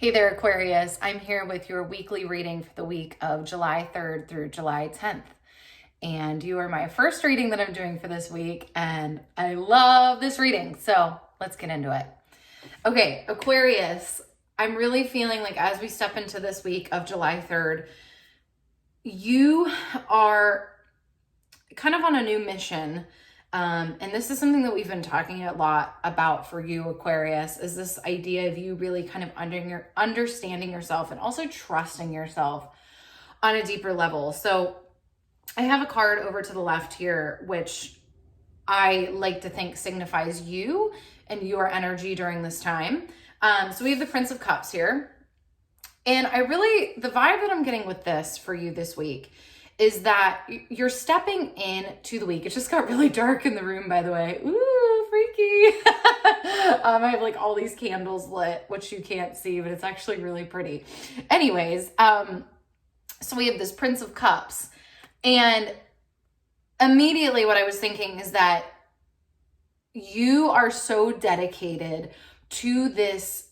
Hey there, Aquarius. I'm here with your weekly reading for the week of July 3rd through July 10th. And you are my first reading that I'm doing for this week, and I love this reading. So let's get into it. Okay, Aquarius, I'm really feeling like as we step into this week of July 3rd, you are kind of on a new mission. And this is something that we've been talking a lot about for you, Aquarius, is this idea of you really kind of understanding yourself and also trusting yourself on a deeper level. So I have a card over to the left here, which I like to think signifies you and your energy during this time. So we have the Prince of Cups here. And the vibe that I'm getting with this for you this week is that you're stepping into the week. It just got really dark in the room, by the way. Ooh, freaky. I have like all these candles lit, which you can't see, but it's actually really pretty. Anyways, so we have this Prince of Cups. And immediately what I was thinking is that you are so dedicated to this,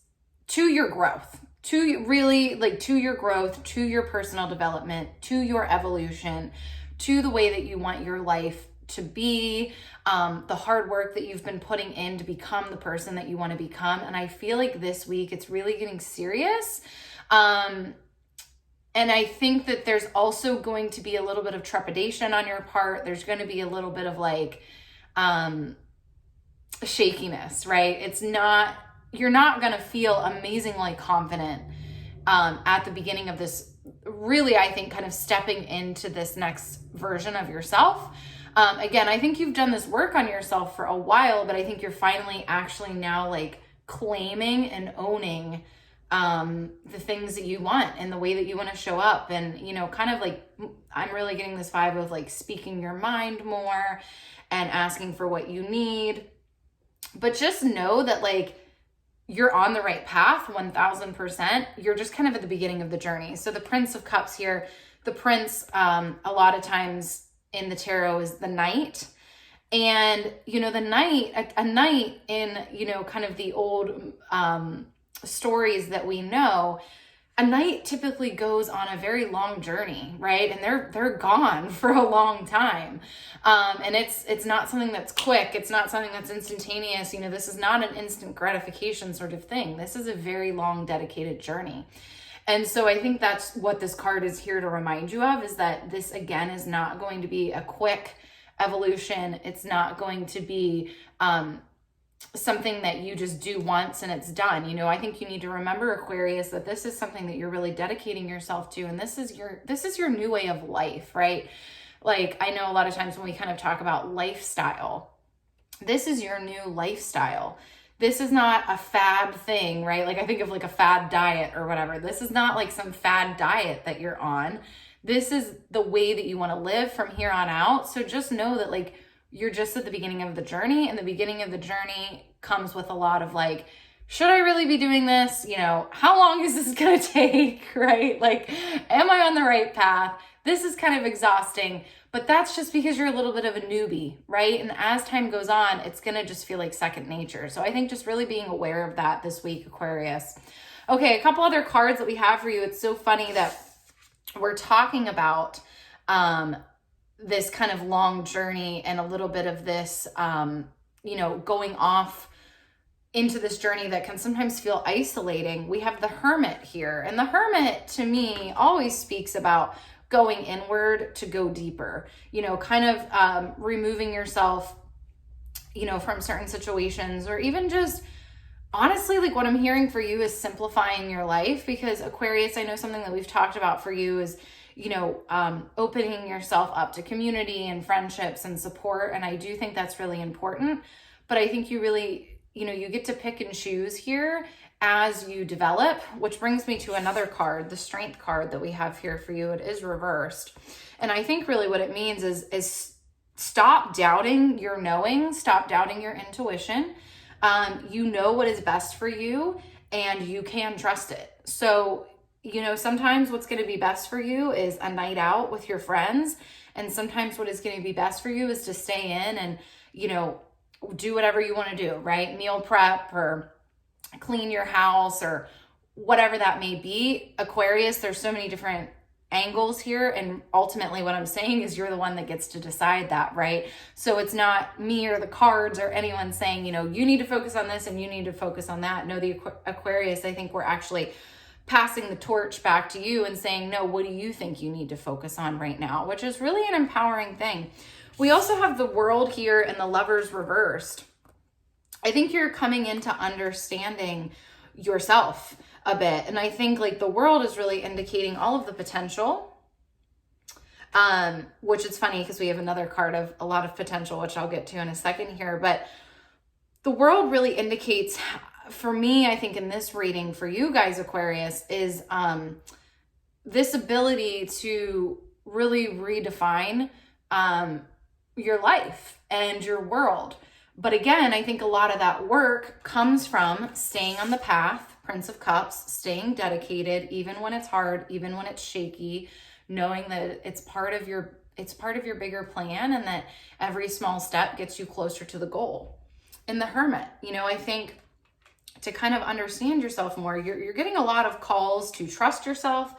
to your growth. To your growth, to your personal development, to your evolution, to the way that you want your life to be, the hard work that you've been putting in to become the person that you want to become. And I feel like this week it's really getting serious. And I think that there's also going to be a little bit of trepidation on your part. There's going to be a little bit of shakiness, right? You're not going to feel amazingly confident at the beginning of this, really, I think, kind of stepping into this next version of yourself. Again, I think you've done this work on yourself for a while, but I think you're finally actually now claiming and owning the things that you want and the way that you want to show up. And, I'm really getting this vibe of speaking your mind more and asking for what you need. But just know that you're on the right path, 1000%. You're just kind of at the beginning of the journey. So the Prince of Cups here, the Prince, a lot of times in the tarot is the Knight. And, the Knight, a Knight in, kind of the old stories that we know, a Knight typically goes on a very long journey, right? And they're gone for a long time. And it's not something that's quick. It's not something that's instantaneous. This is not an instant gratification sort of thing. This is a very long, dedicated journey. And so I think that's what this card is here to remind you of, is that this, again, is not going to be a quick evolution. It's not going to be something that you just do once and it's done. I think you need to remember, Aquarius, that this is something that you're really dedicating yourself to, and this is your new way of life, right? I know a lot of times when we kind of talk about lifestyle, this is your new lifestyle. This is not a fad thing, right? I think of a fad diet or whatever. This is not some fad diet that you're on. This is the way that you want to live from here on out. So just know that you're just at the beginning of the journey, and the beginning of the journey comes with a lot of should I really be doing this? How long is this going to take, right? Am I on the right path? This is kind of exhausting, but that's just because you're a little bit of a newbie, right? And as time goes on, it's going to just feel like second nature. So I think just really being aware of that this week, Aquarius. Okay, a couple other cards that we have for you. It's so funny that we're talking about this kind of long journey and a little bit of this, going off into this journey that can sometimes feel isolating. We have the Hermit here. And the Hermit, to me, always speaks about going inward to go deeper, removing yourself, from certain situations, or even just honestly, what I'm hearing for you is simplifying your life. Because Aquarius, I know something that we've talked about for you is opening yourself up to community and friendships and support. And I do think that's really important. But I think you really, you get to pick and choose here as you develop, which brings me to another card, the Strength card that we have here for you. It is reversed. And I think really what it means is stop doubting your knowing, stop doubting your intuition. You know what is best for you, and you can trust it. So sometimes what's going to be best for you is a night out with your friends. And sometimes what is going to be best for you is to stay in and, do whatever you want to do, right? Meal prep or clean your house or whatever that may be. Aquarius, there's so many different angles here, and ultimately what I'm saying is you're the one that gets to decide that, right? So it's not me or the cards or anyone saying, you know, you need to focus on this and you need to focus on that. No, the Aquarius, I think we're actually passing the torch back to you and saying, no, what do you think you need to focus on right now? Which is really an empowering thing. We also have the World here and the Lovers reversed. I think you're coming into understanding yourself a bit. And I think like the World is really indicating all of the potential, which is funny because we have another card of a lot of potential, which I'll get to in a second here. But the World really indicates, for me, I think in this reading for you guys, Aquarius, is this ability to really redefine your life and your world. But again, I think a lot of that work comes from staying on the path, Prince of Cups, staying dedicated, even when it's hard, even when it's shaky, knowing that it's part of your bigger plan and that every small step gets you closer to the goal. In the Hermit, you know, I think to kind of understand yourself more, you're getting a lot of calls to trust yourself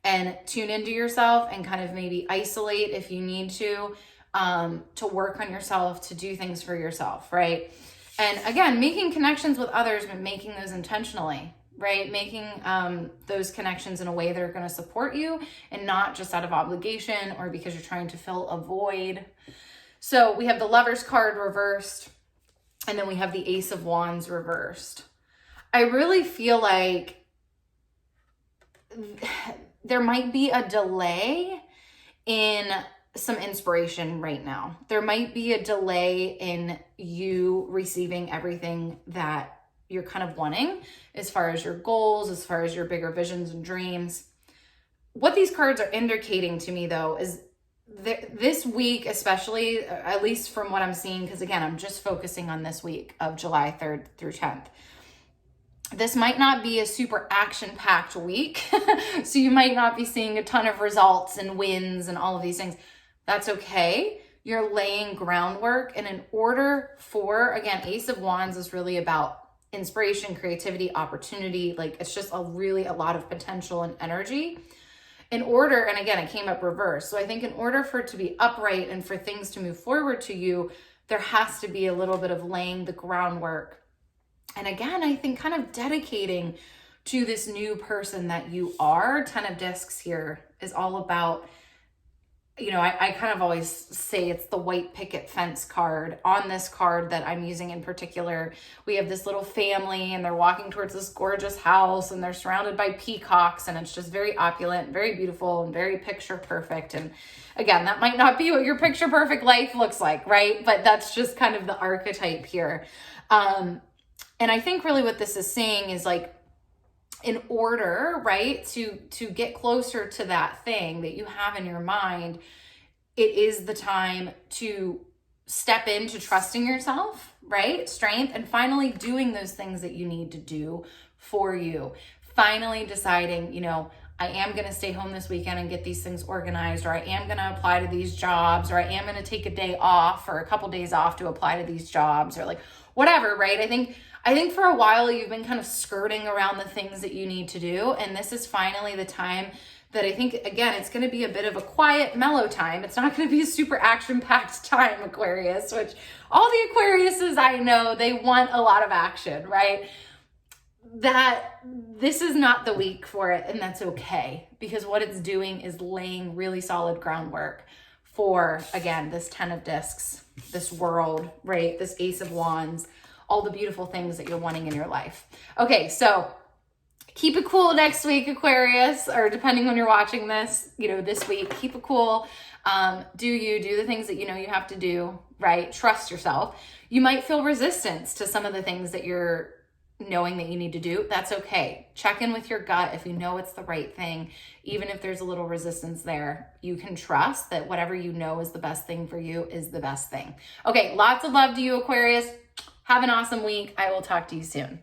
and tune into yourself and kind of maybe isolate if you need to work on yourself, to do things for yourself, right? And again, making connections with others, but making those intentionally, right? Making those connections in a way that are going to support you and not just out of obligation or because you're trying to fill a void. So we have the Lovers card reversed, and then we have the Ace of Wands reversed. I really feel like there might be a delay in some inspiration right now. There might be a delay in you receiving everything that you're kind of wanting as far as your goals, as far as your bigger visions and dreams. What these cards are indicating to me though is this week, especially, at least from what I'm seeing, because again, I'm just focusing on this week of July 3rd through 10th. This might not be a super action-packed week, so you might not be seeing a ton of results and wins and all of these things. That's okay. You're laying groundwork, and in order for, again, Ace of Wands is really about inspiration, creativity, opportunity. Like it's just a lot of potential and energy. In order, and again, it came up reverse. So I think in order for it to be upright and for things to move forward to you, there has to be a little bit of laying the groundwork. And again, I think kind of dedicating to this new person that you are. 10 of Discs here is all about, you know, I kind of always say it's the white picket fence card. On this card that I'm using in particular, we have this little family and they're walking towards this gorgeous house and they're surrounded by peacocks, and it's just very opulent, very beautiful, and very picture perfect. And again, that might not be what your picture perfect life looks like, right? But that's just kind of the archetype here. And I think really what this is saying is like, in order, right, to get closer to that thing that you have in your mind, it is the time to step into trusting yourself, right? Strength, and finally doing those things that you need to do for you. Finally deciding, you know, I am going to stay home this weekend and get these things organized, or I am going to apply to these jobs, or I am going to take a day off or a couple days off to apply to these jobs, or like whatever, right? I think for a while you've been kind of skirting around the things that you need to do. And this is finally the time that I think, again, it's going to be a bit of a quiet, mellow time. It's not going to be a super action-packed time, Aquarius, which all the Aquariuses I know, they want a lot of action, right? That this is not the week for it, and that's okay, because what it's doing is laying really solid groundwork for, again, this 10 of Discs, this world, right? This Ace of Wands, all the beautiful things that you're wanting in your life. Okay, so keep it cool next week, Aquarius, or depending when you're watching this, you know, this week, keep it cool. Do the things that you know you have to do, right? Trust yourself. You might feel resistance to some of the things that you're knowing that you need to do. That's okay. Check in with your gut. If you know it's the right thing, even if there's a little resistance there, you can trust that whatever you know is the best thing for you is the best thing. Okay, lots of love to you, Aquarius. Have an awesome week. I will talk to you soon.